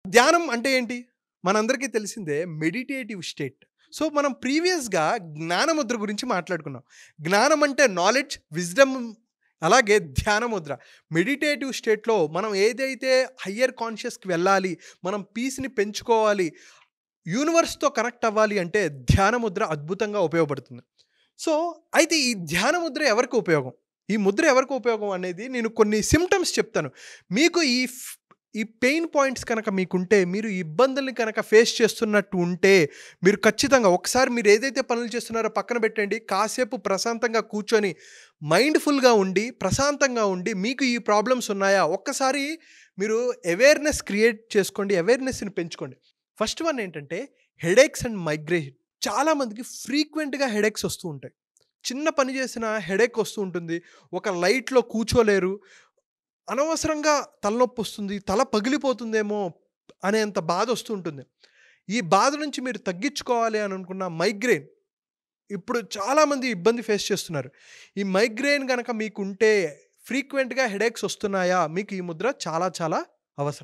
ధ్యానం అంటే ఏంటి? మనందరికీ తెలిసిందే మెడిటేటివ్ స్టేట్. సో, మనం ప్రీవియస్‌గా జ్ఞానముద్ర గురించి మాట్లాడుకున్నాం. జ్ఞానం అంటే నాలెడ్జ్, విజ్డమ్ అలాగే ధ్యానముద్ర. మెడిటేటివ్ స్టేట్‌లో మనం ఏదైతే హయ్యర్ కాన్షియస్‌కి వెళ్ళాలి, మనం పీస్‌ని పెంచుకోవాలి, యూనివర్స్‌తో కనెక్ట్ అవ్వాలి అంటే ధ్యానముద్ర అద్భుతంగా ఉపయోగపడుతుంది. సో, అయితే ఈ ధ్యానముద్ర ఎవరికి ఉపయోగం? ఈ ముద్ర ఎవరికి ఉపయోగం అనేది నేను కొన్ని సింప్టమ్స్ చెప్తాను. మీకు ఈ పెయిన్ పాయింట్స్ కనుక మీకుంటే, మీరు ఈ ఇబ్బందుల్ని కనుక ఫేస్ చేస్తున్నట్టు ఉంటే, మీరు ఖచ్చితంగా ఒకసారి మీరు ఏదైతే పనులు చేస్తున్నారో పక్కన పెట్టండి. కాసేపు ప్రశాంతంగా కూర్చొని, మైండ్‌ఫుల్‌గా ఉండి, ప్రశాంతంగా ఉండి, మీకు ఈ ప్రాబ్లమ్స్ ఉన్నాయా? ఒక్కసారి మీరు అవేర్‌నెస్ క్రియేట్ చేసుకోండి. అవేర్‌నెస్‌ని పెంచుకోండి. ఫస్ట్ వన్ ఏంటంటే హెడేక్స్ అండ్ మైగ్రేన్. చాలా మందికి ఫ్రీక్వెంట్‌గా హెడేక్స్ వస్తూ ఉంటాయి. చిన్న పని చేసినా హెడేక్ వస్తూ ఉంటుంది. ఒక లైట్‌లో కూర్చోలేరు. అనవసరంగా తలనొప్పొస్తుంది. తల పగిలిపోతుందేమో అనేంత బాధొస్తూ ఉంటుంది. ఈ బాధ నుంచి మీరు తగ్గించుకోవాలి అని అనుకున్న మైగ్రేన్ ఇప్పుడు చాలామంది ఇబ్బంది ఫేస్ చేస్తున్నారు. ఈ మైగ్రేన్ గనక మీకుంటే ఫ్రీక్వెంట్‌గా హెడేక్స్ వస్తున్నాయా? మీకు ఈ ముద్ర చాలా చాలా అవసరం.